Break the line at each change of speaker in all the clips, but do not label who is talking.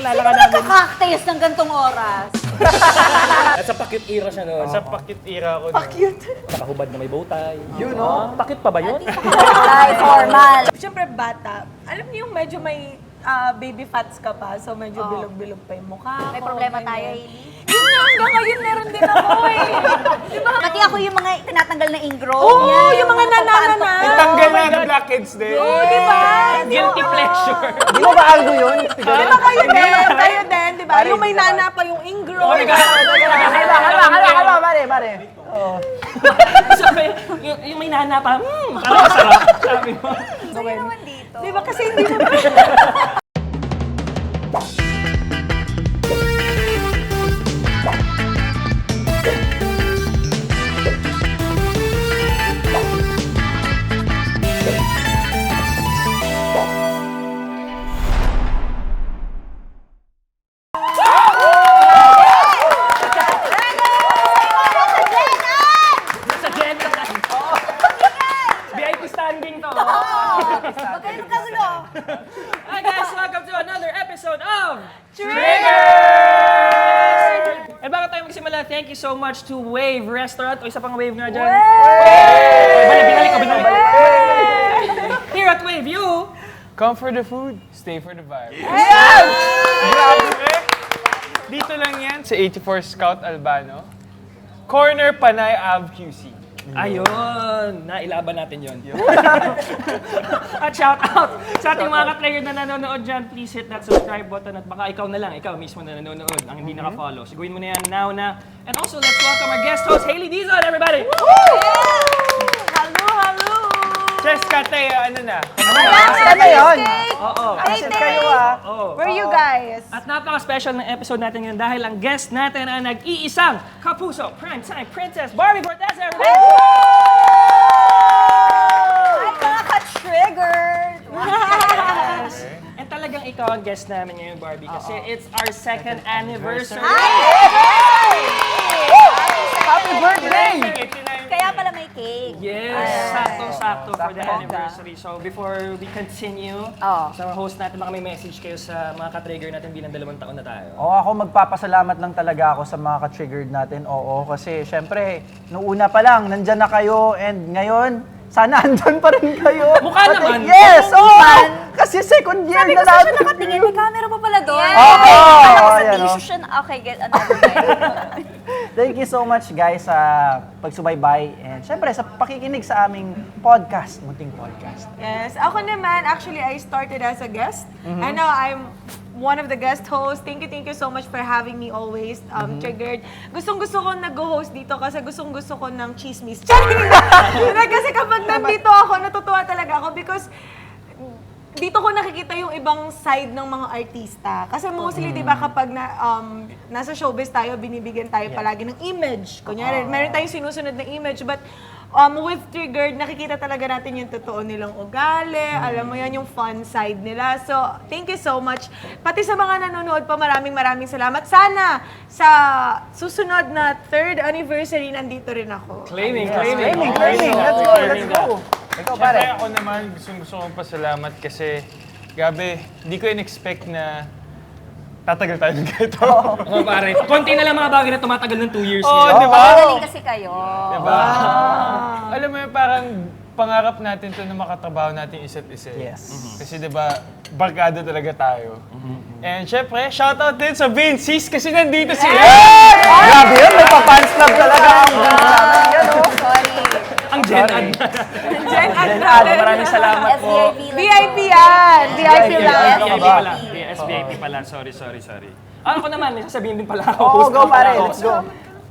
Kilala ka namin.
Cocktails ng gantong oras.
At sa pakit era siya noon.
Sa pakit era ko.
Cute.
Nakahubad na may bowtie.
Yun, no?
Pakit pa ba yun?
Ay, formal.
Siyempre bata. Alam niyo yung medyo may baby fats ka pa, so medyo bilog-bilog pa yung mukha.
May problema
ganyan.
tayo, Hailey.
Yun nga, hanggang ngayon meron din ako eh. Diba?
Pati ako yung mga tinatanggal na ingrown.
Oo,
yan,
yung mga nanana.
Tanggal na ng blackheads din.
Oo, di ba?
Guilty pleasure.
Di ba ba algo yun?
Di ba kayo din, di ba? Yung may nana pa yung ingrown.
Oh my God.
Kalma, pare. Oh.
Sabi, yung may nana pa, parang masarap. Sabi mo.
Sa'yo naman dito.
Di ba kasi hindi mo
Sa Jen. VIP standing to.
Huwag kayo magkagulo.
Hi guys, welcome to another episode of And bago tayo magsimula, thank you so much to Wave Restaurant. O isa pang Wave nga dyan. Binalik ko. Here at Wave, you...
Come for the food, stay for the vibe. Dito lang yan sa 84 Scout Albano. Corner Panay Ave QC.
Ayun! Nailaban natin yun. At shout out sa ating mga ka-player na nanonood dyan. Please hit that subscribe button at baka ikaw na lang, ikaw mismo na nanonood, ang hindi naka-follow. Siguin mo na yan now na. And also, let's welcome our guest host, Hailey Dizon, everybody!
Hello.
Cheska, Teo, ano na?
Ano yun?
Oo.
Asit kayo
Oo.
Where you guys?
At napaka-special ng episode natin ngayon dahil ang guest natin ang nag-iisang Kapuso Primetime Princess Barbie Fortes, everybody!
Ay, mga ka-triggered.
And talagang ikaw ang guest namin ngayon, Barbie, kasi it's our second anniversary.
Happy birthday!
Kaya pala may cake.
Yes, sakto-sakto for the anniversary. So before we continue, sa host natin, baka may message kayo sa mga ka-trigger natin bilang 2 taon na tayo.
Oo, ako magpapasalamat lang talaga ako sa mga ka-triggered natin. Oo, kasi syempre, nung una pa lang, nandyan na kayo and ngayon, sana andun pa rin kayo.
Mukha naman.
Yes! Oo!
naman.
Kasi second year
Sabi
na
ko saan siya
natin.
nakatingin, may camera pa pala doon.
Oo!
Kala ko sa
Ayan,
tissue
oh.
siya. Okay, get another bite.
Thank you so much guys sa pagsubaybay and syempre sa pakikinig sa aming podcast, Munting Podcast.
Yes. Ako naman, actually, I started as a guest. And now I'm one of the guest hosts. Thank you so much for having me always. Triggered. Gustong-gusto ko nag-host dito kasi gustong-gusto ko ng chismis. Kasi kapag nandito ako, natutuwa talaga ako because dito ko nakikita yung ibang side ng mga artista. Kasi mostly, di ba, kapag nasa showbiz tayo, binibigyan tayo palagi ng image. Kunyari, meron tayong sinusunod na image, but with Triggered, nakikita talaga natin yung totoo nilang ugali. Alam mo yan, yung fun side nila. So, thank you so much. Pati sa mga nanonood pa, maraming salamat. Sana, sa susunod na 3rd anniversary, nandito rin ako.
Claiming.
Let's go! Ikaw pare.
Siyempre ako naman, gusto kong pasalamat kasi, gabi, hindi ko in-expect na tatagal tayo ng ganito.
Oo, pare. Konti na lang mga bagay na tumatagal ng 2 years.
Oo,
ngayon.
di ba?
Magaling kasi kayo.
Diba? Alam mo yun, parang pangarap natin to na makatrabaho natin isa't isa.
Yes.
Kasi diba, barkada talaga tayo. And syempre, shoutout din sa Vince's kasi nandito sila.
Grabe yun, may pa-fans club talaga ang yan oh.
Sorry.
Ang Gen Ad.
Jen,
Maraming salamat po.
SVIP lang.
VIP yan! VIP lang.
SVIP pala. SVIP pala. Sorry. Ako naman, may sasabihin din pala ako.
Oo,
Host
go
naman pala
pare,
ako.
let's go.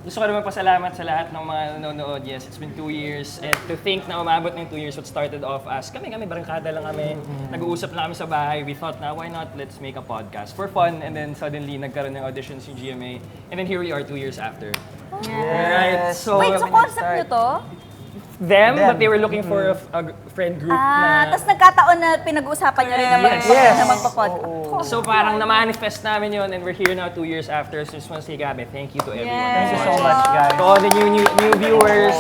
Gusto ko naman pasalamat sa lahat ng mga nanonood. Yes, it's been 2 years. And to think na umabot ng 2 years, what started off as kami, barangkada lang kami. Nag-uusap na kami sa bahay. We thought na, why not, let's make a podcast for fun. And then suddenly, nagkaroon ng auditions yung GMA. And then here we are 2 years after. Right? So,
Wait, so concept nyo to?
them, but they were looking for a friend group na...
Tapos nagkataon na pinag-uusapan nyo rin na magpa-podcast.
So parang na-manifest namin yun and we're here now 2 years after. So just want to say, Gabi, thank you to everyone.
Yes.
Thank you so much guys.
To all the new viewers,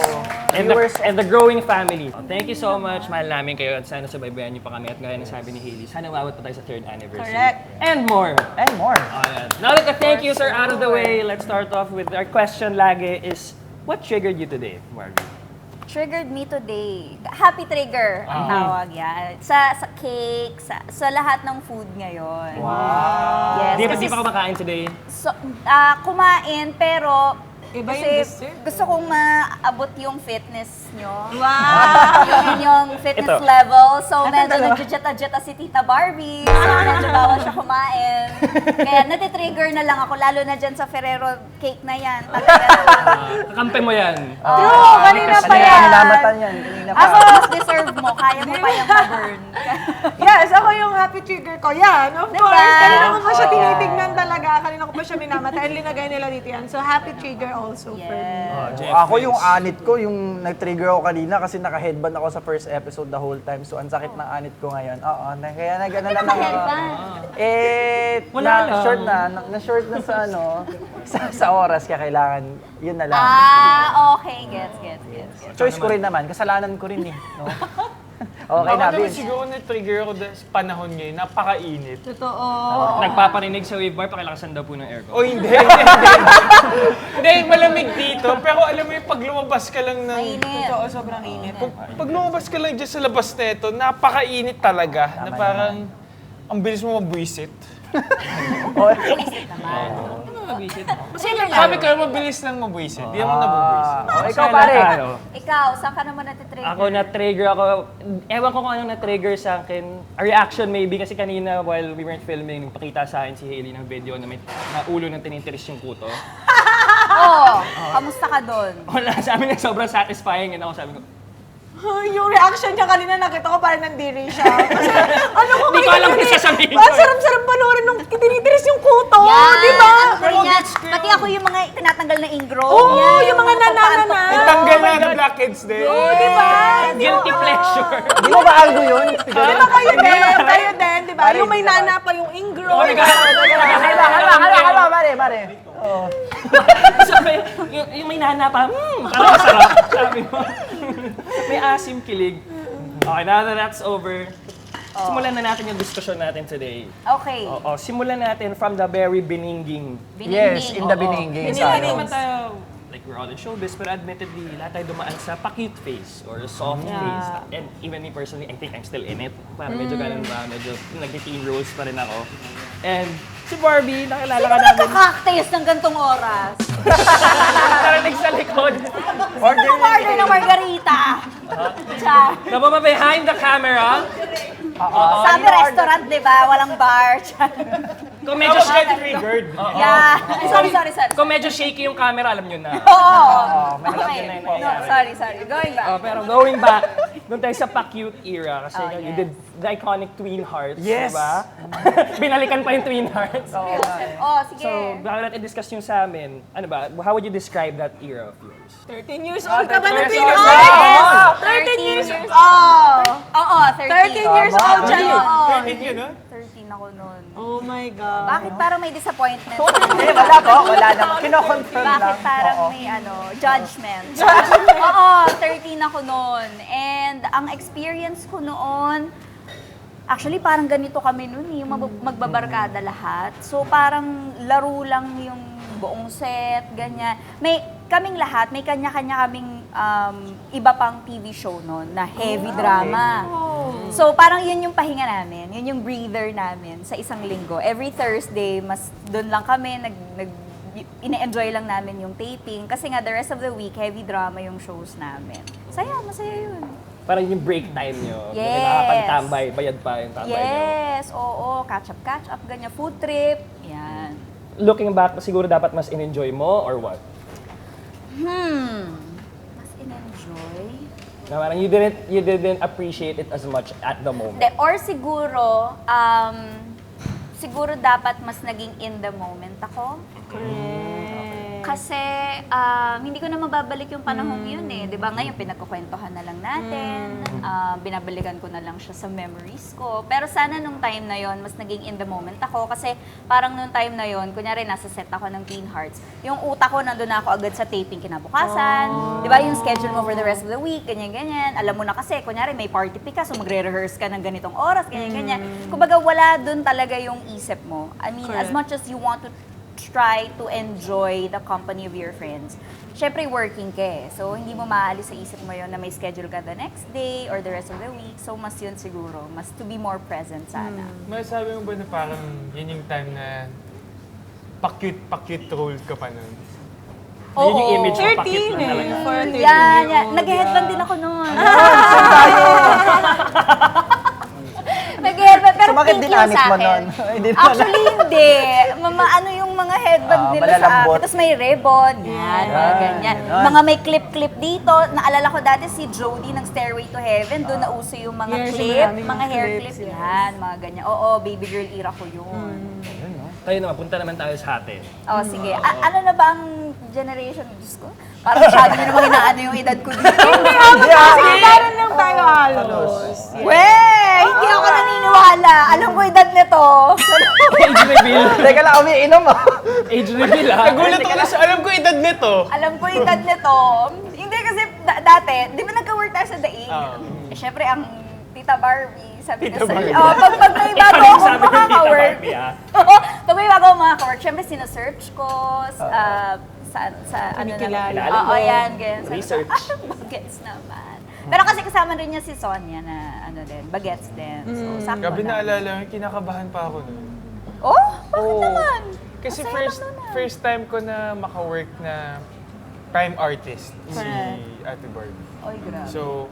viewers.
And the growing family. Thank you so much. Mahal namin kayo at sana subaybayan niyo pa kami. At gaya ng sabi ni Hailey, sana umabot pa tayo sa 3rd anniversary.
Correct.
And more.
And more.
Ayan. Now that the thank yous are out of the way, let's start off with our question lagi is, what triggered you today, Marvin?
Triggered me today. Happy trigger ang tawag yan. Sa cake, sa lahat ng food ngayon. Wow! Yes,
Di pa kumakain today?
So, kumain, pero
Iba yung
kasi
dessert.
gusto kong maabot yung fitness nyo.
Wow!
Yung inyong fitness
Ito.
level. So, medyo nagjujet-jeta si Tita Barbie. So, medyo bawal siya kumain. Kaya natitrigger na lang ako, lalo na dyan sa Ferrero cake na yan.
Kakampi mo yan.
True! Kanina pa yan!
Nilamatan yan. Kanina pa.
Ako, mas deserve mo. Kaya mo pa yung ma-burn.
Yes, ako yung happy trigger ko. Yan, of
Diba?
course. Kanina ko pa siya tinitignan talaga. Kanina ko pa siya minamata. And linagay nila dito yan. So, happy trigger also for me.
Ako yung anit ko, yung nag-trigger ako kanina kasi naka-headband ako sa first episode the whole time. So, ang sakit ng anit ko ngayon. Oo, kaya nag-ano na lang ako.
Wala lang.
Na-short na sa ano, sa oras kaya kailangan, yun na lang.
Okay. Gets.
Choice ko rin naman, kasalanan ko rin eh. No? Okay na,
Ako naman
Vince.
siguro na-trigger ako sa panahon ngayon, napakainit.
Totoo.
Nagpaparinig sa wave bar, pakilakasan daw po ng aircon.
O hindi. Hindi, malamig dito. Pero alam mo yung pag lumabas ka lang ng...
Mainit.
Totoo, sobrang init.
Pag lumabas ka lang dyan sa labas na ito, napakainit talaga. Na parang ang bilis mo mabwisit. Sabi ko, mabilis lang mabwisit. Di naman nabubwisit.
Ikaw pare.
Ikaw, saan ka naman natitrigger?
Ako na-trigger ako. Ewan ko kung anong na-trigger sa akin. A reaction maybe kasi kanina while we weren't filming, nagpakita sa akin si Hailey ng video na may na ulo ng tinitiris yung kuto.
Kamusta ka doon?
Wala, sabi niya sobrang satisfying and ako sabi ko,
Yung reaction niya kanina, nakita ko parang nandiri siya. Kasi, ano ko
Hindi ko alam kung sasabihin ko.
Ang sarap-sarap panoorin nung tinitiris yung kuto,
Yan,
di ba?
ang ganyan. Pati ako yung mga tinatanggal na ingro.
Oo,
Yan,
yung mga nanana.
Tanggal na ng blackheads din.
Di ba?
guilty pleasure.
Di mo ba algo yun?
Di ba kayo din, di ba? Yung may nana pa yung ingro.
Oh my God.
Kalma, pare.
Sabi, yung may nana pa, parang masarap. Sabi mo. May asim kilig. Okay, now that that's over, simulan na natin yung discussion natin today.
Okay.
Simulan natin from the very beninging.
Yes, in the Biningging.
Hindi naman tayo, like we're all in showbiz, pero admittedly, lahat tayo dumaan sa pa-cute face or soft face. And even me personally, I think I'm still in it. Parang medyo ganun ba, medyo nag-teen roles pa rin ako. And si Barbie, nakilala ka namin.
Cocktails ng gantong oras.
Narinig sa likod.
Order ng margarita. Char.
Nabo ba behind the camera?
Sabi restaurant, di ba? Walang bar. Char.
Kung medyo
Triggered.
Yeah. Sorry.
Kung medyo shaky yung camera, alam nyo na.
Oo.
Okay.
Okay. No, sorry. Going back.
Pero going back, doon tayo sa pa-cute era kasi you
yes.
did the iconic Twin Hearts,
Yes.
diba? Binalikan pa yung Twin Hearts.
Sige.
So, bago natin i-discuss yung sa amin, ano ba, how would you describe that era of yours?
13 years old ka ba na
13
Twin
years
Hearts?
old.
13 years old.
Oo,
13 years old siya noon.
13 yun, ha?
13 ako noon.
Oh my God.
Bakit parang may disappointment?
Wala naman. Kino-confirm lang.
Bakit parang may judgment? Oo, 13 ako noon. And ang experience ko noon, actually parang ganito kami noon, yung magbabarkada lahat. So parang laro lang yung buong set, ganyan. Kaming lahat, may kanya-kanya kaming iba pang TV show noon na heavy drama. So parang yun yung pahinga namin, yun yung breather namin sa isang linggo. Every Thursday, mas doon lang kami, ine-enjoy lang namin yung taping. Kasi nga, the rest of the week, heavy drama yung shows namin. Masaya yun.
Parang yung break time nyo.
Yes.
Nakakapagtambay, bayad pa yung tambay nyo.
Yes, oo, catch up, ganyan, food trip, yan.
Looking back, siguro dapat mas in-enjoy mo or what?
Mas in-enjoy?
Na parang you didn't appreciate it as much at the moment.
Or siguro, siguro dapat mas naging in the moment ako. Kasi hindi ko na mababalik yung panahong yun eh. 'Di ba ngayon pinagkukwentuhan na lang natin. Binabalikan ko na lang siya sa memories ko. Pero sana nung time na yon mas naging in the moment ako. Kasi parang nung time na yon kunyari nasa set ako ng Teen Hearts, yung utak ko nandun na ako agad sa taping kinabukasan. 'Di ba yung schedule mo for the rest of the week, ganyan-ganyan. Alam mo na kasi, kunyari may party pick ka, so magre-rehearse ka ng ganitong oras, ganyan-ganyan. Kumbaga wala dun talaga yung isip mo. I mean, as much as you want to try to enjoy the company of your friends, syempre working ka eh. So, hindi mo maalis sa isip mo yun na may schedule ka the next day or the rest of the week. So, mas yun siguro. Mas to be more present sana.
Masasabi mo ba na parang yun yung time na pa-cute role ka pa nun?
Yun yung image mo,
13
pakit lang talaga.
eh. For 13
Yan,
year
yan.
old,
Nag-headband din ako noon. Pero
Sumakit
pink
din
yung
anik
sa
mo
akin.
nun. Hindi naman.
Actually, hindi. Ano yung mga headband nila sa
malalambot.
akin. Tapos may ribbon. Yan, mga
Yan,
ganyan.
ganon.
Mga may clip-clip dito. Naalala ko dati si Jodie ng Stairway to Heaven. Doon nauso yung mga
Yes,
clip,
maraming
mga
mga
hair
clips,
clip.
yes.
Yan, mga ganyan. Oo, baby girl era ko yun.
Tayo naman, punta naman tayo sa atin.
Oh, sige. Ano na ba ang generation? Diyos ko, parang masyado nyo namang inaano yung edad ko dito.
Sige, meron lang tayo halos.
Wey! Hindi ako naniniwala. Alam ko edad nito.
Age reveal.
Teka lang, umiinom ah.
Age reveal, ha?
Nagulat ako na sa alam ko edad nito.
Alam ko edad nito. Hindi kasi dati, di ba nagka-work tayo sa daig? Eh, syempre, ang Tita Barbie, sabi
Tita
na sa
Barbie.
pag may bago
Ikaw yung
akong
sabi ng Tita
makaka-work.
Barbie, ah.
Oo, pag may bago akong makaka-work, syempre sinesearch ko sa ano na.
Kinikilala.
Oo, yan, ganyan. Sabi ko,
Research.
Bagets naman. Pero kasi kasama rin niya si Sonia na ano din, bagets din. So, sakto
Gabi
lang.
naalala ko, kinakabahan pa ako nun.
Oh, bakit
Oo.
naman?
Kasi
Masaya lang nun, ah.
first time ko na maka-work na prime artist, si
Correct.
Ate Barbie.
Oy, grabe.
So,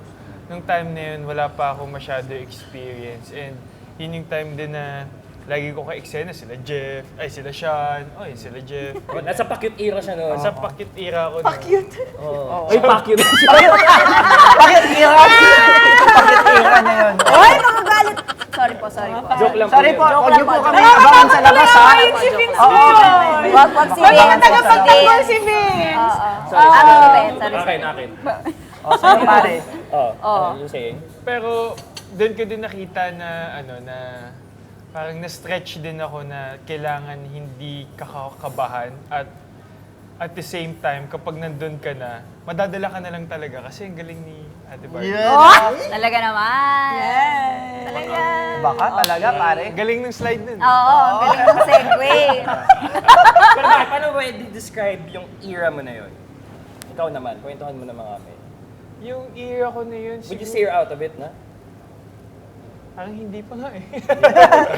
nung time na yun, wala pa ako masyado experience. And yun yung time din na lagi ko ka-eksena, sila Jeff, ay sila Sean, ay sila Jeff.
Nasa pa-cute era siya noon.
Sa pakit era ko nun.
Ay, pa-cute.
Bakit ira? Bakit ira na yun?
Oy, magagalit. Sorry po.
Joke lang
Sorry po,
Joke
huwag
lang
niyo po
po.
kami abangan sa labas ha.
Si Vince
Oo.
yun.
Wag si
Ba't
Vince.
ka tagapagtanggol si Vince?
Sorry. Akin si Vince. Sorry.
Akin.
O, sige pare.
You saying?
Pero doon ko din nakita na parang na-stretch din ako na kailangan hindi kakakabahan at the same time, kapag nandun ka na, madadala ka na lang talaga kasi ang galing ni Ate Barbie.
Talaga naman. Talaga.
Baka talaga pare.
Galing ng slide nun.
Oo, ang galing ng segue.
Pero bakit, paano ba i-describe yung era mo na yun? Ikaw naman, kwentuhan mo naman kami.
Yung era ko na yun,
Would you
siguro,
say you're out of it na?
parang hindi pa nga eh.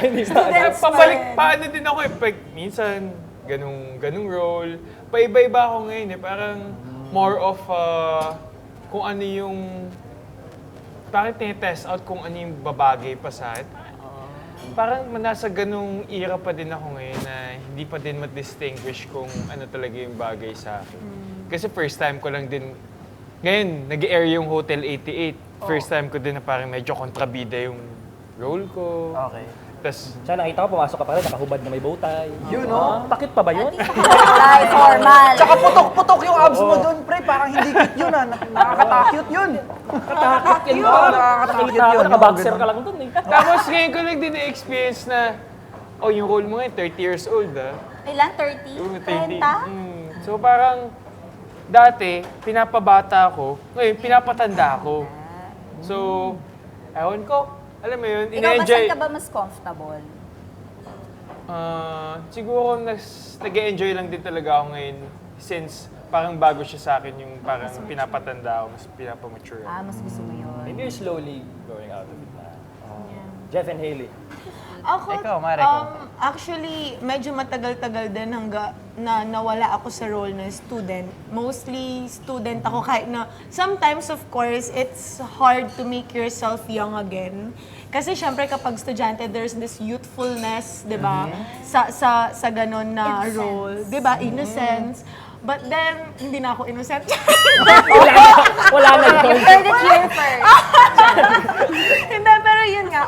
Hindi sa
Pabalik, paano din ako eh. Pag, minsan, ganung role. Paiba-iba ako ngayon eh. Parang more of kung ano yung parang tinitest out kung ano yung babagay pa sa akin. Parang nasa ganung era pa din ako ngayon na hindi pa din ma-distinguish kung ano talaga yung bagay sa akin. Kasi first time ko lang din, ngayon, nag-air yung Hotel 88. First time ko din na parang medyo kontrabida yung role ko.
Okay.
Tapos,
Siya, nakita ko, pumasok ka pa rin, nakahubad na may bowtie.
Yun, no?
Pakit pa ba yun?
Ay, formal.
Tsaka putok-putok yung abs mo doon, pre. Parang hindi cute yun ah. Nakakatakot yun.
Katakot yun.
Nakakatakot
Nakita ko,
yun.
nakaboxer ka lang dun eh.
tapos ngayon ko lang din na-experience na, yung role mo ngayon, 30 years old ah.
Ilan? 30? 30?
So parang, dati, pinapabata ako, ngayon, pinapatanda ako. So, ewan ko, alam mo yun,
Ikaw ba,
ina-enjoy.
saan ka ba mas comfortable?
Siguro nag-enjoy lang din talaga ako ngayon since parang bago siya sa akin yung parang pinapatanda ako, mas pinapamature ako.
Mas gusto mo yun.
Maybe you're slowly going out of it na. Jeff and Hailey.
Ako,
Ikaw, Mare, ikaw.
actually, medyo matagal-tagal din na nawala ako sa role na student. Mostly student ako kahit na sometimes, of course, it's hard to make yourself young again. Kasi syempre kapag estudyante, there's this youthfulness, di ba? Sa ganon na role. Di ba? Innocence. But then, hindi na ako innocent.
Wala na
You heard it here first.
Hindi, pero yun nga,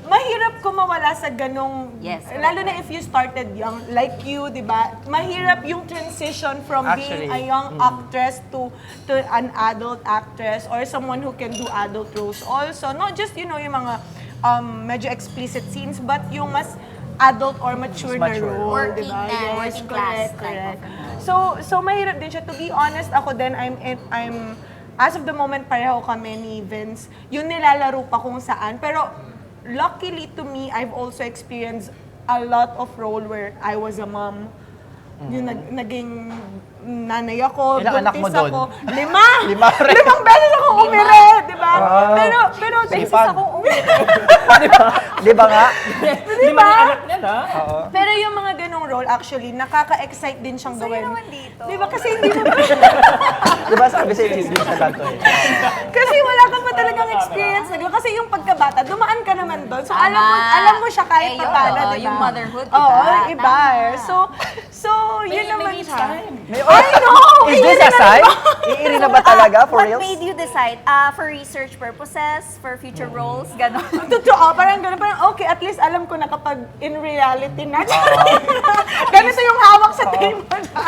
mahirap kung mawala sa ganong,
Yes,
lalo na if you started young, like you, di ba? Mahirap yung transition from being a
Actually,
young actress to an adult actress or someone who can do adult roles also. Not just, you know, yung mga medyo explicit scenes, but yung mas adult or mature na
mature.
role, di
Working
ba?
na,
Yes,
working class
correct,
type
correct.
of
So mahirap din siya. To be honest, ako din, I'm as of the moment, pareho kami ni Vince. Yung nilalaro pa kung saan. Pero luckily to me, I've also experienced a lot of role where I was a mom. Yung naging nanay ako,
Ilang anak mo
buntis
doon?
ako. 5!
Lima rin.
5 beses ako umire, di ba? Pero
Sipag.
Akong ulit.
Di ba nga?
Lima na anak niya, ha?
Pero yung mga ganong role, actually, nakaka-excite din siyang gawin.
naman dito.
Di ba? Kasi hindi mo
Di ba sabi sa inyo sa kanto eh?
Kasi wala ka pa talagang experience na gano'n. Kasi yung pagkabata, dumaan ka naman doon. So
Tama.
alam mo siya kahit
Eh,
paano,
oo,
di ba?
yung motherhood, iba.
Oo, iba.
Tama.
So yun naman siya.
I
know!
Is this a sign? Iiri na ba talaga? For
What
reals?
made you decide? For research purposes, for future roles, gano'n?
Totoo, parang gano'n. Parang okay, at least alam ko na kapag in reality na. Ganito yung hawak sa table na.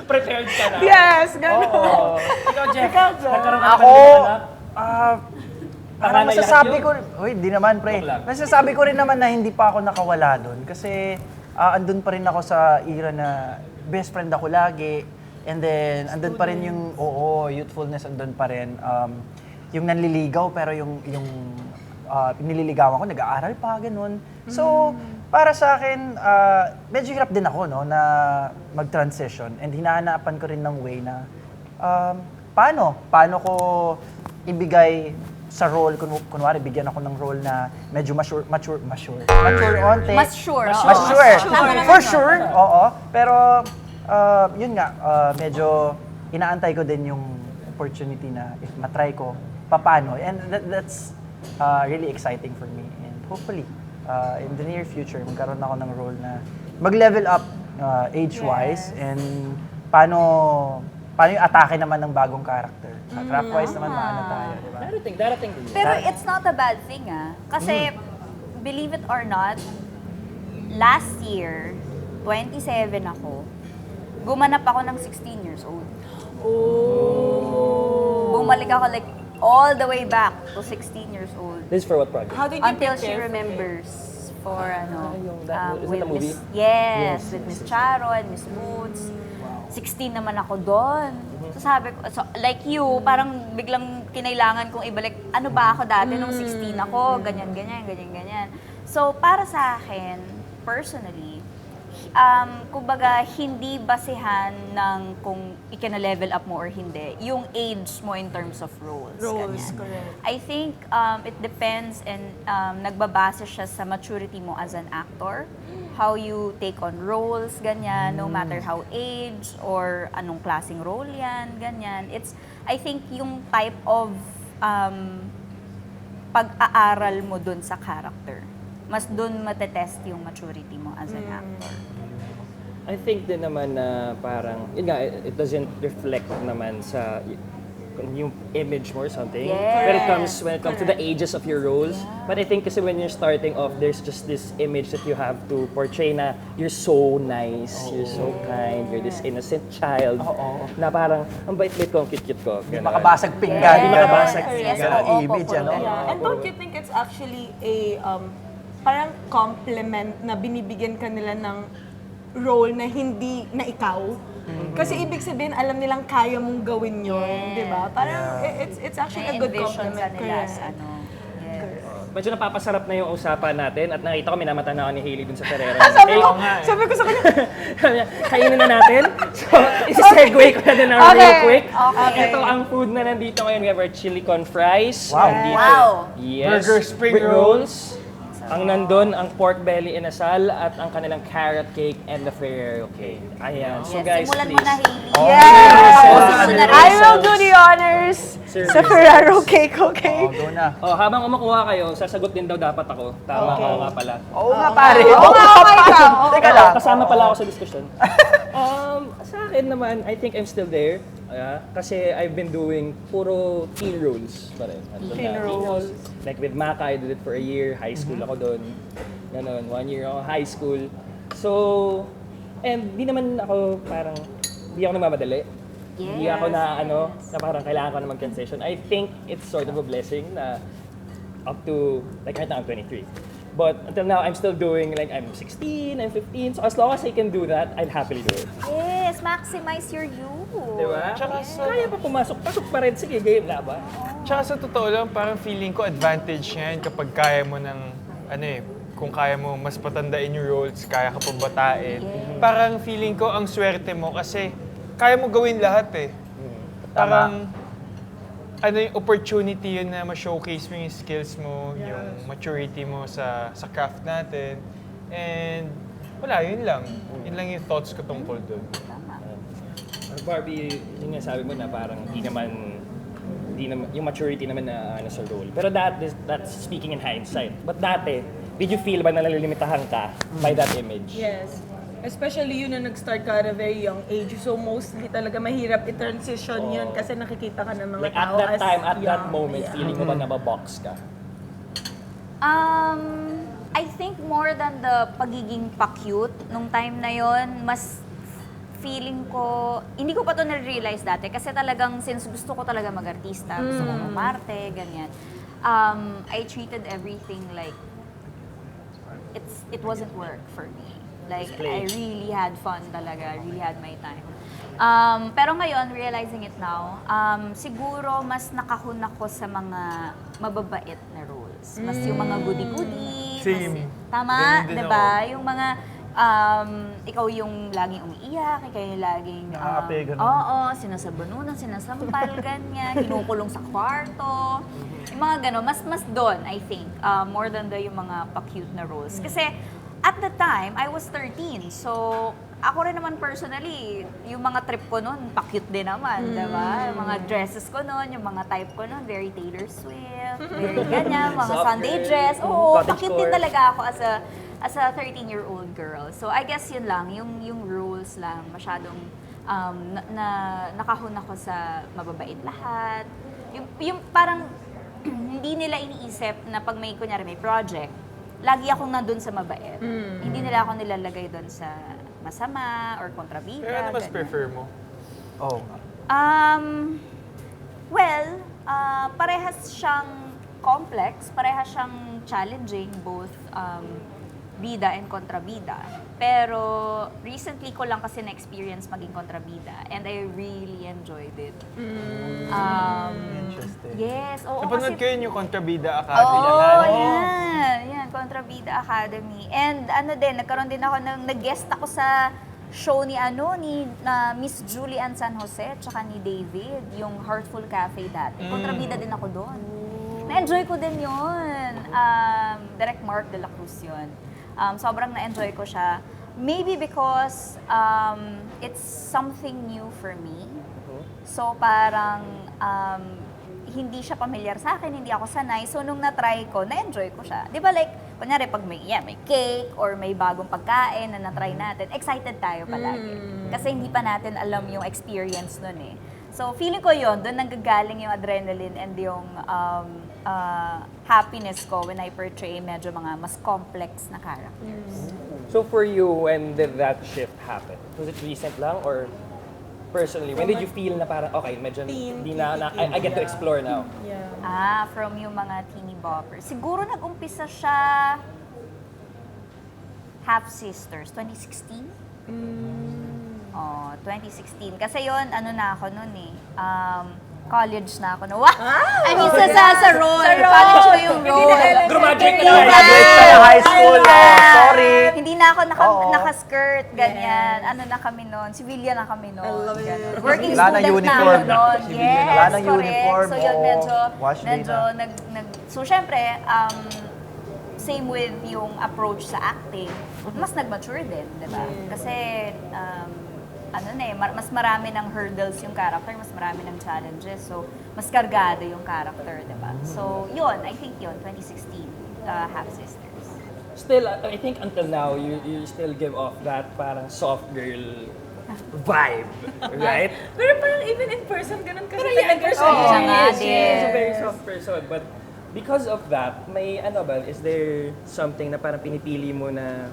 Prepared ka na.
Yes, gano'n.
Ikaw, Jeff,
Ikaw, Jeff.
nagkaroon ka
Ako,
ba ng anak?
parang
Panganay
masasabi
lahat
ko, uy, di naman pre.
Joke lang.
Masasabi ko rin naman na hindi pa ako nakawala doon kasi andun pa rin ako sa era na best friend ako lagi. And then, andun pa rin yung, youthfulness andun pa rin. Yung nanliligaw pero yung nililigawan ko, nag-aaral pa, ganun. So, para sa akin, medyo hirap din ako, no, na mag-transition. And hinahanapan ko rin ng way na, paano ko ibigay sa role, kunwari bigyan ako ng role na medyo mature onte.
Mas sure.
Mas sure.
Tama naman
For
yun.
sure, oo. Pero, yun nga, medyo inaantay ko din yung opportunity na if matry ko, paano. And that's really exciting for me. And hopefully, in the near future, magkaroon ako ng role na mag-level up age-wise and paano yung atake naman ng bagong character. Craft-wise naman maano tayo, di ba?
Darating din.
Pero it's not a bad thing, ah. Kasi, believe it or not, last year, 27 ako, gumanap ako ng 16 years old. Bumalik ako like all the way back to 16 years old.
This is for what project?
How did you
Until
prepare
she
for it?
remembers for
is it a movie?
With Miss Charo and Miss Boots. 16 naman ako doon. So sabi ko, so like you, parang biglang kinailangan kong ibalik, ano ba ako dati nung 16 ako, ganyan. So para sa akin, personally, kumbaga, hindi basihan ng kung ikina-level up mo or hindi, yung age mo in terms of roles.
Roles,
ganyan.
correct.
I think it depends and nagbabase siya sa maturity mo as an actor, how you take on roles, ganyan, no matter how age or anong klaseng role yan, ganyan. I think yung type of pag-aaral mo dun sa character, mas dun matetest yung maturity mo as an actor.
I think din naman na parang, yun nga, it doesn't reflect naman sa yung image mo or something.
Yes.
When it comes to the ages of your roles. But I think kasi when you're starting off, there's just this image that you have to portray na you're so nice, you're so kind, you're this innocent child. Na parang, ang bait-bait ko, ang cute-cute ko.
Hindi
Ganun.
makabasag pinggan.
Hindi makabasag
Yes,
pinggan.
oo,
Image,
opo,
ano?
yeah.
And don't you think it's actually a parang compliment na binibigyan ka nila ng role na hindi na ikaw? Kasi ibig sabihin, alam nilang kaya mong gawin yun, di ba? Parang it's actually a good
Na-envision
compliment.
ka nila as
Correct.
ano. Yes.
Medyo napapasarap na yung usapan natin at nakita ko minamata na ako ni Hailey dun sa Ferrero.
Sabi ko sa kanya,
Kainin na natin. So, isi-segue ko na din real quick.
Okay.
Ito ang food na nandito ngayon. We have our chili con fries.
Wow.
Nandito.
Wow.
Yes.
Burger, spring
Brick
rolls.
Ang nandun, ang pork belly inasal at ang kanilang carrot cake and the Ferrero cake. Ayan. So guys,
Simulan mo
please.
na, Hailey.
yes! I will do the honors
Service.
sa Ferrero cake, okay?
Go na.
Oh, habang umukuha kayo, sasagot din daw dapat ako. Tama ako nga pala.
Oo nga pare.
Oo nga, okay ka.
Teka lang.
Kasama pala ako sa discussion. Sa akin naman, I think I'm still there. Kasi I've been doing puro teen roles pa rin.
Teen roles.
Like with Maka, I did it for a year. High school ako doon. Ganon, 1 year ako high school. So, and di naman ako parang, di ako nagmamadali. Hindi ako na na parang kailangan ko na mag-transition. I think it's sort of a blessing na up to, like right now I'm 23. But until now, I'm still doing, like I'm 16, I'm 15. So as long as I can do that, I'd happily do it.
Yes, maximize your youth.
Diba?
Tsaka sa-
Kaya pa pumasok, pasok pa rin. Sige, game na ba?
Tsaka sa totoo lang, parang feeling ko advantage yan kapag kaya mo ng, kung kaya mo mas patandain yung roles, kaya ka pabatain. Parang feeling ko ang swerte mo kasi kaya mo gawin lahat eh. Parang, yung opportunity yun na ma-showcase mo yung skills mo, yung maturity mo sa craft natin. And wala, yun lang. Yun lang yung thoughts ko tungkol dun.
Barbie, yung nga sabi mo na parang di naman yung maturity naman na sa role. Pero that's speaking in hindsight. But dati, did you feel ba na nalilimitahan ka by that image?
Yes. Especially yun na nag-start ka at a very young age. So mostly talaga mahirap i-transition yun kasi nakikita ka ng mga
Like at
tao
that
as
time, at that
young.
moment, feeling mo ba nababox ka?
I think more than the pagiging pa-cute nung time na yon, mas feeling ko, hindi ko pa to na-realize dati kasi talagang since gusto ko talaga mag-artista, gusto ko umarte, ganyan. I treated everything like it wasn't work for me. Like, I really had fun talaga. I really had my time. Pero ngayon, realizing it now, siguro mas nakahon ako sa mga mababait na roles. Mas yung mga goody-goody.
Same.
Tama,
Ganun din
diba?
ako.
Yung mga, ikaw yung laging umiiyak, ikaw yung laging...
Nakakape, ganun.
Oo, sinasabununan, sinasampal, ganyan, kinukulong sa kwarto. Yung mga gano'n, mas doon, I think, more than yung mga pa-cute na roles. Kasi, at the time, I was 13. So, ako rin naman personally, yung mga trip ko noon, pa-cute din naman, diba? Yung mga dresses ko noon, yung mga type ko noon, very Taylor Swift, very ganyan, mga
Soft
Sunday
girl,
dress. Oo,
cottage
pa-cute din
core.
talaga ako as a 13-year-old girl. So, I guess yun lang, yung rules lang, masyadong nakahon ako sa mababait lahat. Yung parang, hindi nila iniisip na pag may, kunyari, may project, lagi akong nandun sa mabait. Hindi nila ako nilalagay doon sa masama or kontrabida.
Pero ano mas
ganyan.
prefer mo?
Oh.
Well, parehas siyang complex, parehas siyang challenging, both bida and kontrabida. Pero recently ko lang kasi na-experience maging kontrabida and I really enjoyed it.
Interesting.
Yes, oo.
Napanood
kasi-
ko yun yung Kontrabida Academy.
Oo, yan. Kontrabida Academy. And nagkaroon din ako nag-guest ako sa show ni Miss Julie Ann San Jose tsaka ni David, yung Heartful Cafe dati. Kontrabida din ako doon. Na-enjoy ko din yun. Direct Mark de la Cruz yun. Sobrang na-enjoy ko siya. Maybe because it's something new for me. So parang hindi siya familiar sa akin, hindi ako sanay. So nung na-try ko, na-enjoy ko siya. Di ba like, kunyari pag may cake or may bagong pagkain na na-try natin, excited tayo palagi. Kasi hindi pa natin alam yung experience nun eh. So feeling ko yun, doon nanggagaling yung adrenaline and yung happiness ko when I portray medyo mga mas complex na characters.
So for you, when did that shift happen? Was it recent lang or personally? When did you feel na parang, okay, medyo hindi na I get to explore now?
Yeah.
From yung mga teeny boppers. Siguro nag-umpisa siya Half Sisters, 2016? Oh, 2016. Kasi yon na ako nun eh. College na ako. I mean, sa role. College ko yung role.
Graduate ka
Hindi
na!
Graduate ka na high school.
Hindi
Oh,
na.
sorry.
Hindi na ako
Oo.
naka-skirt, ganyan. Ano na kami noon? Civilian na kami noon.
I love it.
Ganun. Working
Wala nang
student
uniform.
na ako noon.
Civilian na.
Yes,
Wala nang
correct.
uniform,
So yun,
oo. Wash day
medyo So syempre, same with yung approach sa acting, mas nag-mature din, di ba? Kasi, mas marami ng hurdles yung character, mas marami ng challenges. So, mas kargado yung character, di ba? So, yun, I think yun, 2016, Half Sisters.
Still, I think until now, you still give off that parang soft girl vibe, right?
Pero parang even in person, ganun kasi
Pero yeah, in person,
siya nga
she
din.
is a very soft person. But because of that, may ano ba, is there something na parang pinipili mo na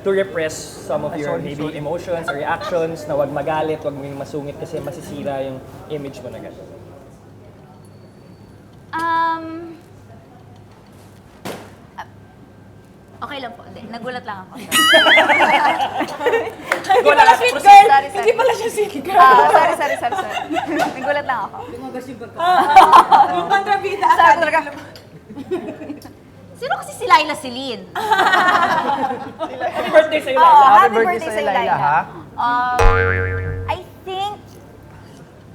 to repress some of your maybe emotions or reactions na wag magalit, wag maging masungit kasi masisira yung image mo na gano'n?
Okay lang po. Hindi, nagulat lang ako.
Go lang,
Sweet
proceed.
girl!
Sorry.
Hindi pala siya sweet girl.
Sorry. Nagulat lang ako.
Yung kontrabida
Sabi
agad.
talaga, sino kasi si Laila Celine?
Happy birthday sa'yo,
Oo,
Laila.
happy birthday sa'yo, Laila.
ha?
I think,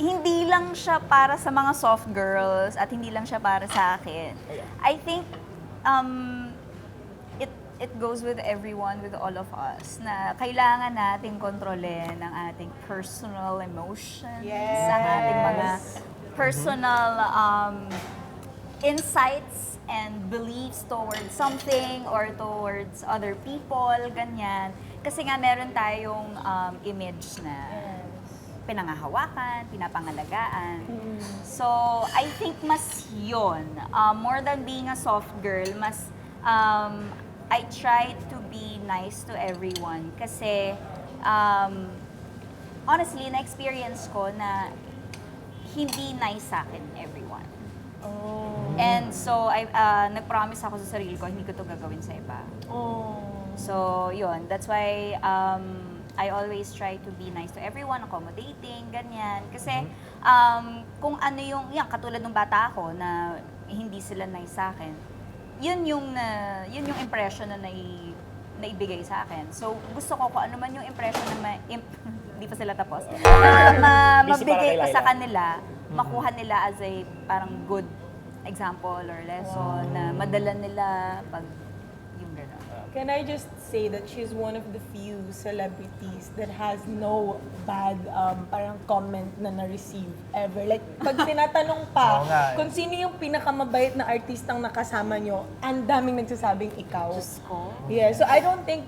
hindi lang siya para sa mga soft girls at hindi lang siya para sa akin. I think, it goes with everyone, with all of us, na kailangan nating kontrolin ang ating personal emotions,
Yes.
ang ating mga personal insights and beliefs towards something or towards other people, ganyan. Kasi nga meron tayong image na pinangahawakan, pinapangalagaan. So, I think mas yun. More than being a soft girl, mas I try to be nice to everyone. Kasi, honestly, na-experience ko na hindi nice sa akin everyone. And so, nag-promise ako sa sarili ko, hindi ko to gagawin sa iba. So, yun. That's why I always try to be nice to everyone, accommodating, ganyan. Kasi kung ano yung, katulad ng bata ako na hindi sila nice sa akin, yun yung impression na naibigay sa akin. So, gusto ko kung ano man yung impression na hindi pa sila tapos, na
Busy para
mabigay
kay
ko sa
Laila.
kanila, makuha nila as a parang good example or lesson na madala nila pag yung gano'n.
Can I just say that she's one of the few celebrities that has no bad parang comment na na-receive ever. Like, pag tinatanong pa
Oo nga eh.
kung sino yung pinakamabait na artistang nakasama nyo, ang daming nagsasabing ikaw.
Diyos ko.
Yeah, so I don't think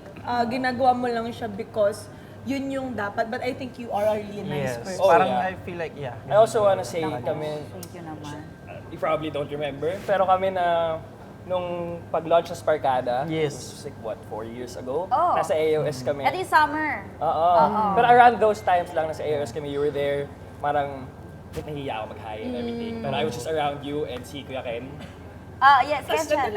ginagawa mo lang siya because yun yung dapat, but I think you are a really nice
Yes.
person.
Oh,
Parang
yeah.
I feel like, yeah.
I also wanna say kami,
Thank you naman.
you probably don't remember, pero kami na nung pag-launch ng Sparkada,
Yes.
which was like what, 4 years ago?
Oh.
Nasa AOS kami.
At yung summer.
Oo. Pero around those times lang, nasa AOS kami, you were there, parang nahihiya ako mag-hi and everything. Pero I was just around you and si Kuya Ken.
Yes,
Tapos
Ken,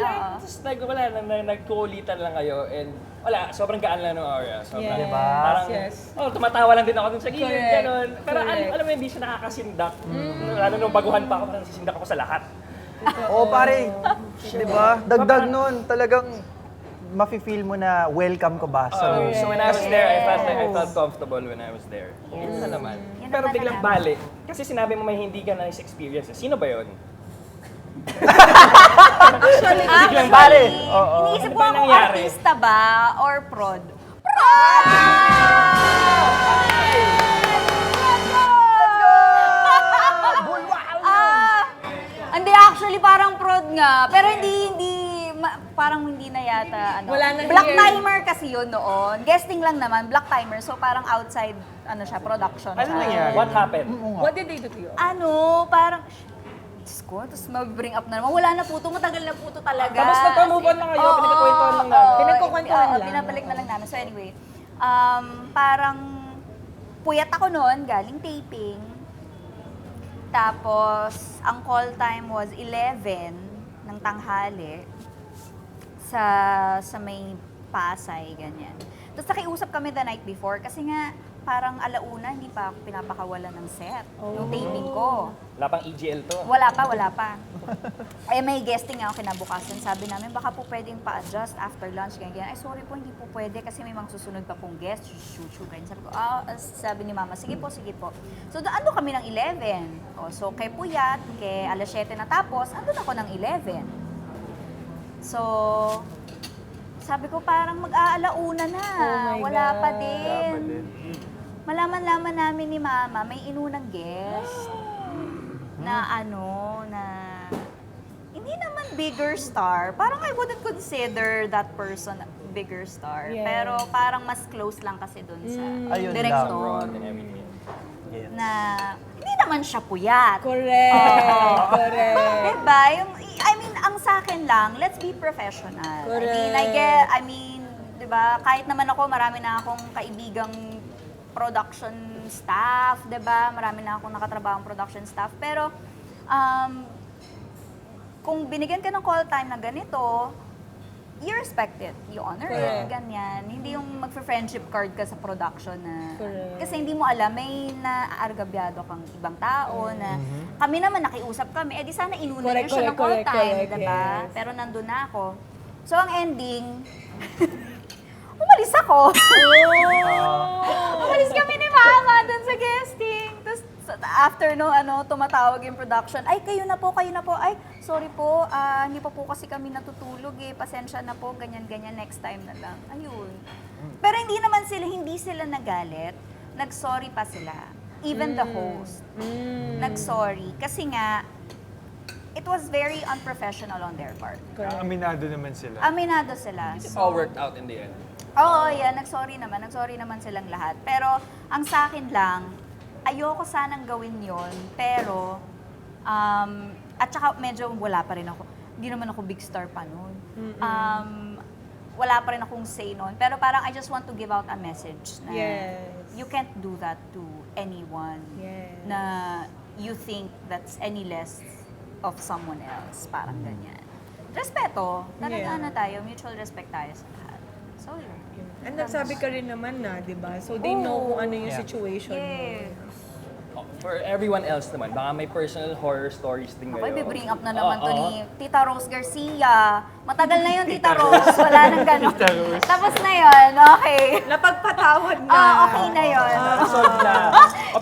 wala, nagkukulitan lang kayo and wala, sobrang gaan lang ng aura. Sobrang,
Yes.
Diba?
Parang,
Yes.
tumatawa lang din ako dun sa gilid,
Correct.
gano'n. Pero
Correct.
alam mo, hindi siya nakakasindak. Lalo nung baguhan pa ako, nasisindak ako sa lahat.
Oo, pare. Di ba? Dagdag nun, talagang mafe-feel mo na welcome ko ba?
So when I was there, I felt comfortable when I was there. Yun na naman.
Yun
Pero
naman
biglang
naman.
balik. Kasi sinabi mo may hindi ka nice experience. Sino ba yun?
Actually,
Pare, oo.
iniisip
Ano
ko
ba
kung
nangyari?
artista ba or prod. Hindi, actually parang prod nga. Pero parang hindi na yata,
Wala na
Black
here.
Timer kasi yun noon. Guesting lang naman, Black Timer. So parang outside, siya, production
Ano
siya.
nangyari?
What happened?
What did they do to you?
Parang, Diyos ko, tapos mag-bring up na naman. Wala na po ito, matagal na po ito talaga.
Tapos nagka-move on na kayo,
Oo,
pinagkakwentuhan lang
oo,
namin.
Pinagkukwentuhan lang.
Pinabalik na lang namin. So anyway, parang puyat ako noon, galing taping. Tapos, ang call time was 11 ng tanghali sa may Pasay, ganyan. Tapos nakiusap kami the night before kasi nga parang alauna, hindi pa ako pinapakawalan ng set. Yung taping ko.
Wala pang EGL to.
Wala pa. May guesting nga ako kinabukasan. Sabi namin, baka po pwedeng pa-adjust after lunch, ganyan. Ay, sorry po, hindi po pwede kasi may mga susunod pa pong guest. Shoot, ganyan. Sabi ko, sabi ni Mama, sige po. So, ando kami ng 11. So, kay Puyat, kay alas 7 na tapos, andun ako ng 11. So, sabi ko parang mag-aalauna na.
Oh my
Wala
God.
pa din. Malaman-laman namin ni Mama, may inunang guest na na hindi naman bigger star. Parang I wouldn't consider that person bigger star.
Yes.
Pero parang mas close lang kasi dun sa
Ayun
director.
Abroad and everything.
Yes.
Na hindi naman siya puyat.
Correct. Correct.
Diba? I mean, ang sa akin lang, let's be professional.
Correct.
I mean, diba, kahit naman ako, marami na akong kaibigang production staff, diba? Marami na akong nakatrabahang production staff. Pero, kung binigyan ka ng call time na ganito, you respect it. You honor it.
Correct.
Ganyan. Hindi yung magfe-friendship card ka sa production na...
Correct.
Kasi hindi mo alam, may naaargabyado kang ibang tao na kami naman nakiusap kami, di sana inuna
Correct,
niyo siya ng call
correct,
time,
correct,
diba?
yes.
Pero nandun na ako. So, ang ending, umalis ako. Umalis kami ni Mama dun sa guesting. Tapos, after no, tumatawag yung production, ay, kayo na po. Ay, sorry po, hindi pa po kasi kami natutulog eh. Pasensya na po, ganyan-ganyan, next time na lang. Ayun. Pero hindi sila nagalit. Nag-sorry pa sila. Even the host. Nag-sorry. Kasi nga, it was very unprofessional on their part.
Aminado naman sila.
Aminado sila.
It all worked out in the end.
Oo, yeah, nag-sorry naman silang lahat. Pero ang sa akin lang, ayoko sanang gawin yon, pero at saka medyo wala pa rin ako. Hindi naman ako big star pa noon. Wala pa rin akong say noon. Pero parang I just want to give out a message na
Yes.
you can't do that to anyone
Yes.
na you think that's any less of someone else. Parang ganyan. Respeto. Talaga
Yeah.
na tayo. Mutual respect tayo sa lahat. So, yun.
And nagsabi ka rin naman na, di ba? So they know kung ano yung
Yeah.
situation mo.
Yes.
For everyone else naman, baka may personal horror stories din
Ako,
kayo.
bring up na naman to
Oo.
ni Tita Rose Garcia. Matagal na yun, Tita Rose. Wala nang gano'n. Tapos na yun, okay.
Napagpatawad na.
Okay na yun.
Solve na.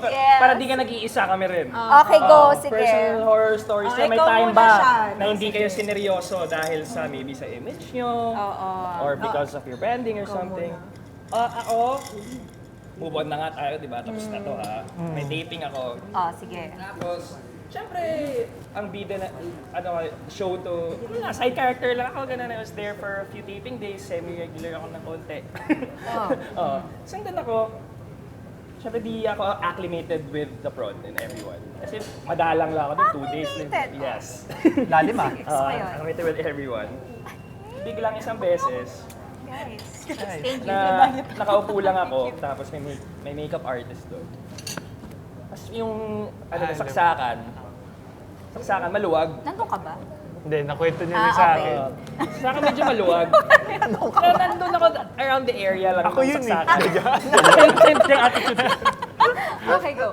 Yes.
Para di ka nag-iisa kami rin.
Okay, go. Sige.
Personal horror stories na may
ikaw
time
muna
ba
siya.
na hindi kayo sineryoso dahil sa maybe sa image nyo or because of your branding or something. Ako, move on na nga tayo, di ba? Tapos na to ha. May dating ako.
Oh, sige.
Tapos, syempre, ang bida na, show to, wala, side character lang ako, ganun. I was there for a few taping days, semi-regular ako ng konti. Oh. So, doon ako, syempre di ako acclimated with the prod and everyone. Kasi madalang lang ako doon, 2 days.
Acclimated?
Yes.
Lalim ah.
Gusto ko yun.
Acclimated with everyone. Biglang isang beses,
Guys, thank you.
na nakaupo lang ako, tapos may makeup artist doon. Tapos yung saksakan, maluwag.
Nandun ka ba?
Hindi, nakwento niya rin sa
okay.
akin.
Saksakan medyo maluwag. Nandun ako around the area lang.
Ako
ng
yun eh.
saksakan. Yung attitude.
Okay, go.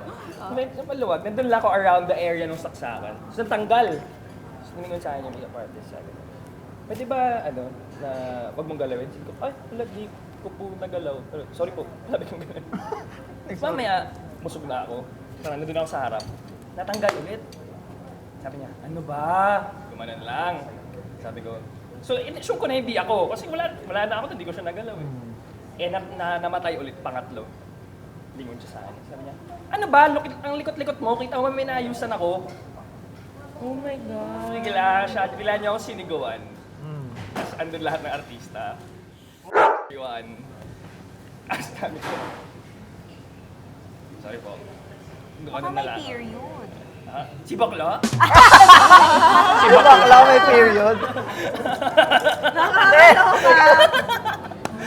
Medyo maluwag. Nandun lang ako around the area ng saksakan. Tapos natanggal. Tapos nilingon sa akin yung makeup artist. Sabi ko, pwede ba, na wag mong galawin? Sabi ko, ay, wala, di ko po nagalaw. Pero, sorry po, sabi ko gano'n. Mamaya, busog na ako. Parang nandun ako sa harap. Natanggal ulit. Sabi niya, ano ba? Gumanan lang. Sabi ko, so, in-assume ko na hindi ako. Kasi wala na ako, hindi ko siya nagalaw eh. Namatay ulit, pangatlo. Lingon siya sa akin. Sabi niya, ano ba? Ang likot-likot mo, kita mo may naayusan ako. Oh my God. Bigla niya ako sinigawan. Tapos andun lahat ng artista. Everyone. As sabi ko, sorry po.
Baka may period.
Ha? Si Bakla?
Si bakla may period.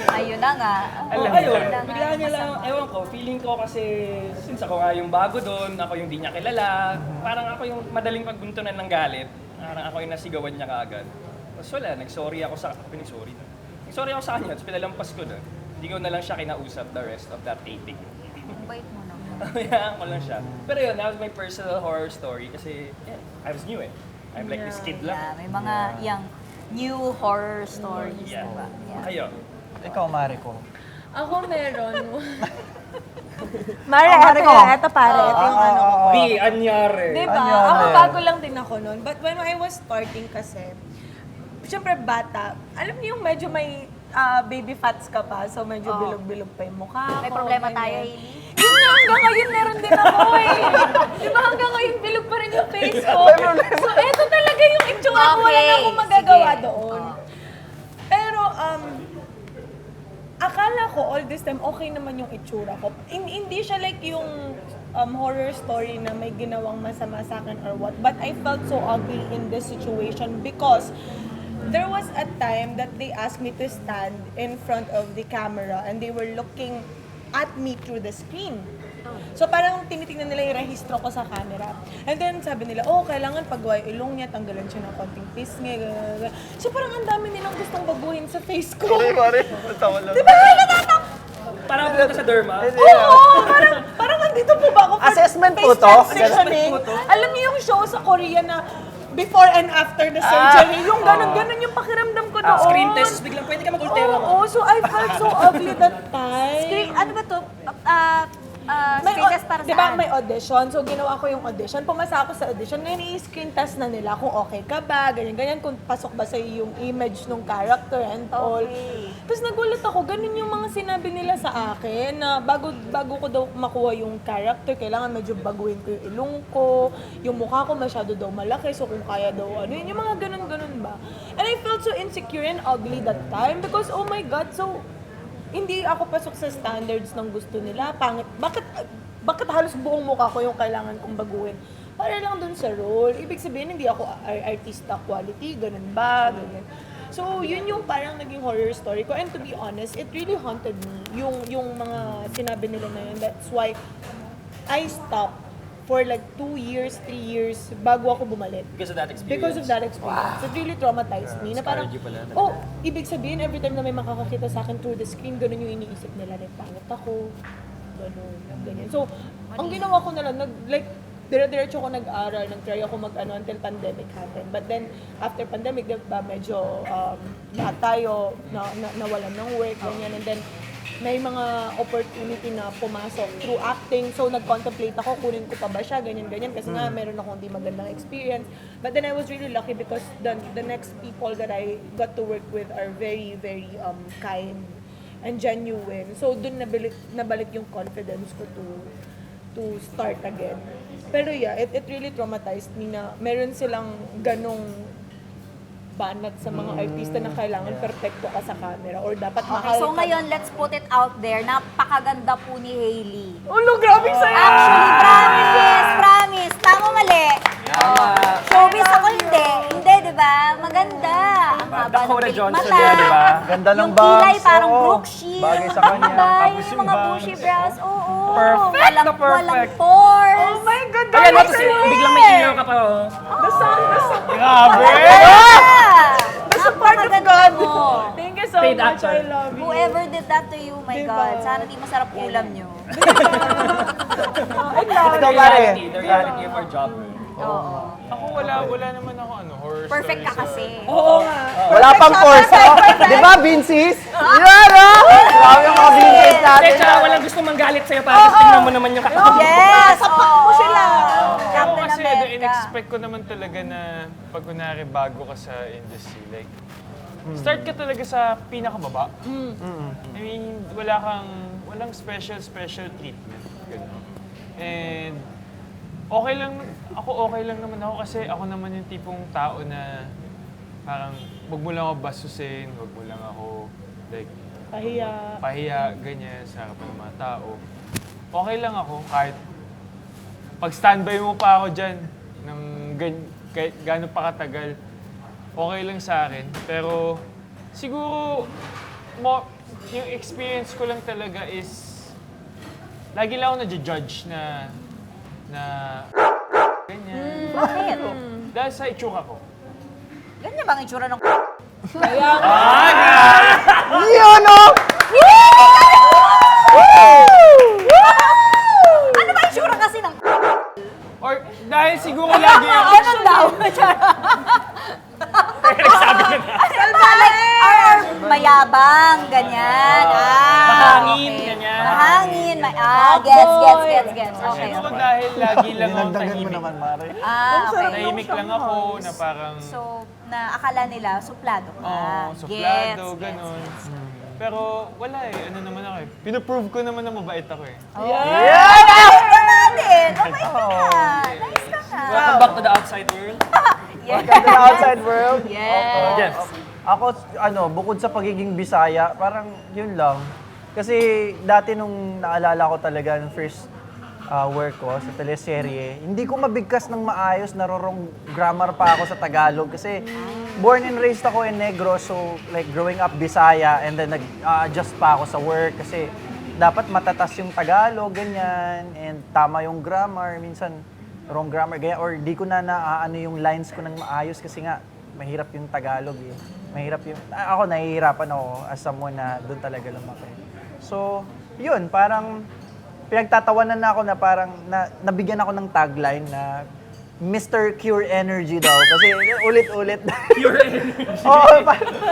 Ayun na nga.
Ayun,
Ayun na nga.
bigla niya lang, ewan ko, feeling ko kasi since ako nga yung bago doon, ako yung di niya kilala, parang ako yung madaling pagbuntunan ng galit. Parang ako yung nasigawan niya kaagad. Tapos wala, nag-sorry ako sa kanya, tapos pinalampas ko na. Hindi ko na lang siya kinausap the rest of that taping.
Ang bait mo naman.
Hayaan ko lang siya. Pero yun, that was my personal horror story kasi I was new eh. I'm like this kid
Yeah,
lang.
may mga yung new horror stories,
Yeah.
diba? Yeah.
Kayo?
Ikaw, Mariko.
Ako meron.
Mare ko.
Ito pare, ito yung ano ko.
Di, anyari.
Diba?
Anyari.
Ako bago lang din ako noon. But when I was starting kasi, syempre bata, alam niyo yung medyo may baby fats ka pa, so medyo bilog-bilog pa yung mukha
May
ko,
problema
ganyan.
tayo, Hailey?
Yun nga, hanggang ngayon meron din ako eh. Di ba hanggang ngayon bilog pa rin yung face ko? So eto talaga yung itsura ko, wala na
Okay,
akong magagawa
sige.
doon. Pero akala ko all this time okay naman yung itsura ko. Hindi siya like yung horror story na may ginawang masama sa akin or what. But I felt so ugly in this situation because there was a time that they asked me to stand in front of the camera and they were looking at me through the screen. So parang tinitingnan nila yung rehistro ko sa camera. And then sabi nila, kailangan paggawa yung ilong niya, tanggalan siya ng konting pisngi. So parang ang dami nilang gustong baguhin sa face ko.
Pare, tawa lang.
Diba kaya natatak?
Parang pumunta sa derma.
Oo! Parang nandito po ba ako for
Assessment po
face
to?
transitioning? Alam niyo yung show sa Korea na before and after the surgery, yung ganun-ganun yung pakiramdam ko doon.
Screen test, biglang pwede ka mag-ultera.
Oo, so I felt so ugly that time.
Screen, ano ba to?
May
Screen test para
diba
saan?
may audition? So, ginawa ko yung audition. Pumasa ako sa audition. Ngayon, i-screen test na nila kung okay ka ba, ganyan-ganyan, kung pasok ba sa'yo yung image ng character and all. Tapos nagulat ako, ganun yung mga sinabi nila sa akin na bago ko daw makuha yung character, kailangan medyo baguhin ko yung ilong ko, yung mukha ko masyado daw malaki, so kung kaya daw ano, yun, yung mga ganun-ganun ba. And I felt so insecure and ugly that time because, oh my God, so hindi ako pasok sa standards ng gusto nila. Pangit. Bakit halos buong mukha ko yung kailangan kong baguhin? Para lang dun sa role. Ibig sabihin, hindi ako artista quality, ganun ba, ganyan. So, yun yung parang naging horror story ko. And to be honest, it really haunted me. Yung mga sinabi nila na yun. That's why I stopped for like 2 years, 3 years bago ako bumalik.
Because of that experience.
Because of that experience. It really traumatized me. Na parang,
Scarred you pala.
ibig sabihin, every time na may makakakita sa akin through the screen, ganun yung iniisip nila. Like, pangit ako. Ganun, ganyan. So, ang ginawa ko na lang, dire-diretso ko nag-aral, nag-try ako until pandemic happened. But then, after pandemic, diba, medyo lahat tayo nawalan ng work, ganyan. And then, may mga opportunity na pumasok through acting. So, nag-contemplate ako, kunin ko pa ba siya, ganyan-ganyan. Kasi nga, meron akong hindi magandang experience. But then, I was really lucky because the next people that I got to work with are very, very kind and genuine. So, dun nabalik yung confidence ko to start again. Pero yeah, it really traumatized me na meron silang ganong banat sa mga artista na kailangan perfecto ka sa camera or dapat mahal
Okay, so
ka.
ngayon, let's put it out there. Napakaganda po ni Hailey.
Ulo, grabe sa'yo!
Actually, promise. Tama mali. Showbiz ako hindi. Hindi, di ba? Maganda. Ang haba ng
Dakota
pilik
Johnson
mata.
yan, di ba?
Ganda ng
Yung kilay
bangs,
parang
oo.
Brooke Shields.
Bagay sa kanya.
Diba?
Tapos
Yung
yung
mga
bangs,
bushy brows. Oo.
Perfect na
Walang
perfect.
pores.
Oh my God,
Ayan,
grabe
tapos
sa'yo!
biglang may ilaw ka pa, oh.
The sun.
Grabe!
That's a part of God. Thank you so
Paid
much.
actor.
I love you.
Whoever did that to you, my
Diba?
God. Sana di masarap ulam nyo.
Ikaw pare.
The reality of our job.
Ako wala naman ako horror
Perfect ka
story
kasi.
Oo nga.
Wala pang course, no? Di ba, Vinces? Yan, ha? Grabe yung mga Vinces natin.
Kasi tsaka walang gusto manggalit sa'yo para tingnan mo naman yung kakao.
Yes!
Sapat mo sila.
Ako
Captain
kasi
America.
in-expect ko naman talaga na pag kunwari bago ka sa industry, like, start ka talaga sa pinakababa. I mean, walang special treatment. Ganun. And okay lang naman ako kasi ako naman yung tipong tao na parang wag mo lang ako basusin, wag mo lang ako like pahiya, ganyan, sa harapan ng mga tao. Okay lang ako kahit pag-standby mo pa ako dyan ng kahit gano'n pa katagal, okay lang sa akin. Pero siguro yung experience ko lang talaga is lagi lang ako na-judge na ganyan.
Bakit?
Dahil sa itsura ko.
Ganyan ba ang itsura ng
Yun, no?
Ano ba itsura kasi ng
Or dahil siguro lagi ako...
Ganun daw. Or mayabang, ganyan.
Mahangin,
Okay.
ganyan.
Mahangin. Gets. Okay.
Siguro dahil lagi lang ako
Dinagdagan mo
tahimik.
naman, Mare.
Okay.
Tahimik lang ako na parang...
So, na akala nila, suplado ka.
suplado,
Gets.
ganun. Pero wala ano naman ako eh. Pinoprove ko naman na mabait ako eh.
Natin. Okay ka nga. Nice ka nga.
Welcome back to the outside world.
Welcome to the outside world.
Yes.
Yes.
Ako, bukod sa pagiging Bisaya, parang yun lang. Kasi dati nung naalala ko talaga ng first work ko sa teleserye, hindi ko mabigkas ng maayos, narorong grammar pa ako sa Tagalog. Kasi born and raised ako in Negros, so like growing up Bisaya, and then nag-adjust pa ako sa work kasi dapat matatas yung Tagalog, ganyan, and tama yung grammar, minsan wrong grammar, ganyan, or di ko na ano yung lines ko ng maayos kasi nga mahirap yung Tagalog eh. Mahirap yung, ako nahihirapan ako as someone na doon talaga lumaki. So, yun, parang pinagtatawanan na ako na parang nabigyan ako ng tagline na Mr. Cure Energy daw. Kasi ulit-ulit.
Pure energy.
Oo,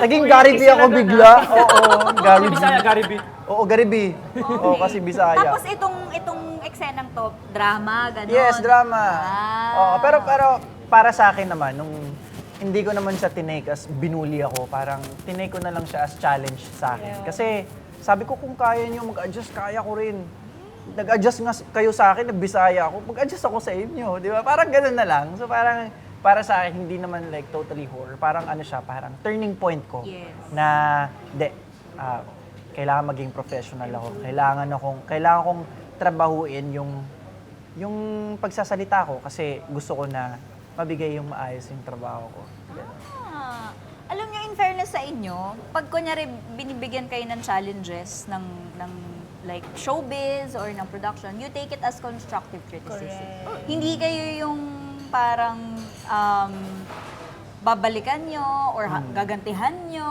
naging Gary B ako bigla. Oo, Gary B.
Bisaya, Gary B.
Oo, Gary B. Oo, kasi Bisaya.
Tapos itong eksenang to, drama, gano'n.
Yes, drama. Oo,
Ah.
pero para sa akin naman, nung hindi ko naman siya tinake as binuli ako, parang tinake ko na lang siya as challenge sa akin. Kasi sabi ko kung kaya niyo mag-adjust, kaya ko rin. Nag-adjust nga kayo sa akin, nag-Bisaya ako, mag-adjust ako sa inyo, di ba? Parang gano'n na lang. So parang para sa akin, hindi naman like totally horror. Parang ano siya, parang turning point ko.
Yes.
Na, kailangan maging professional ako. Kailangan kong trabahuin yung pagsasalita ko kasi gusto ko na mabigay yung maayos yung trabaho ko.
Ah, alam niyo, in fairness sa inyo, pag kunyari binibigyan kayo ng challenges ng like showbiz or ng production, you take it as constructive criticism. Hindi kayo yung parang babalikan nyo or gagantihan nyo,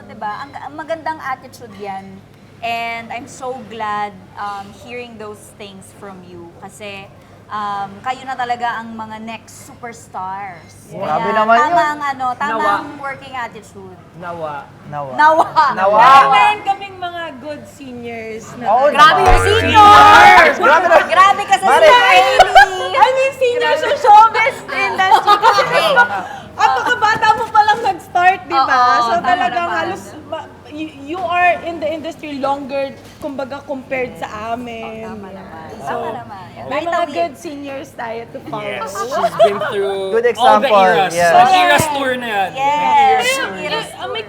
diba? Ang magandang attitude yan. And I'm so glad hearing those things from you kasi kayo na talaga ang mga next superstars.
Grabe naman yun.
Tamang working attitude.
Nawa.
Nawa.
Meron kaming mga good seniors na...
Oo,
Grabe
naman.
yung seniors!
Grabe na.
Grabe ka sa
Mare.
Hailey!
I mean, seniors sa showbiz industry. Kasi apakabata mo palang nag-start, di ba?
Oo,
So
tama
talagang
naman.
halos, you are in the industry longer, kumbaga, compared sa amin.
Tama naman.
So,
Tama naman.
may
Kahit
mga
tawid.
good seniors tayo to follow.
Yes, she's been through
Good
all the
example,
eras.
yes.
Ang eras tour na yan.
Yes.
Pero, may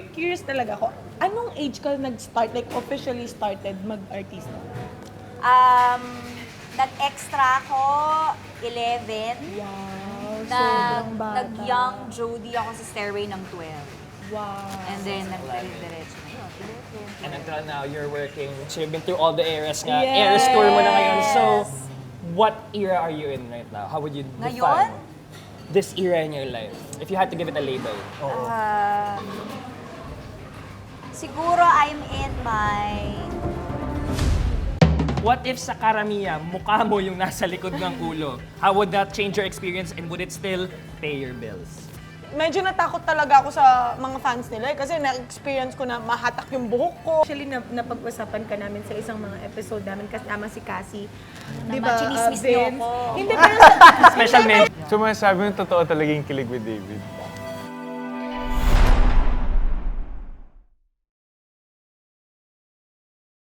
curious talaga ako. Anong age ka nag-start, like officially started mag-artista?
Nag-extra ako, 11.
Wow, sobrang bata.
Nag-young Jody ako sa Stairway ng 12.
Wow.
And then, nag-diretso na yun. 11.
And until now, you're working. So you've been through all the eras nga.
Yes.
Eras tour mo na ngayon. So, what era are you in right now? How would you define
Ngayon?
this era in your life? If you had to give it a label.
Siguro I'm in my...
What if sa karamihan, mukha mo yung nasa likod ng ulo? How would that change your experience and would it still pay your bills?
Medyo natakot talaga ako sa mga fans nila kasi na-experience ko na mahatak yung buhok ko. Actually, napag-usapan ka namin sa isang mga episode namin kasama si Cassie. Di ba,
chinismis niyo
Vince?
ako.
Hindi, pero
Special mention.
So masasabi mo, totoo talaga yung kilig with David.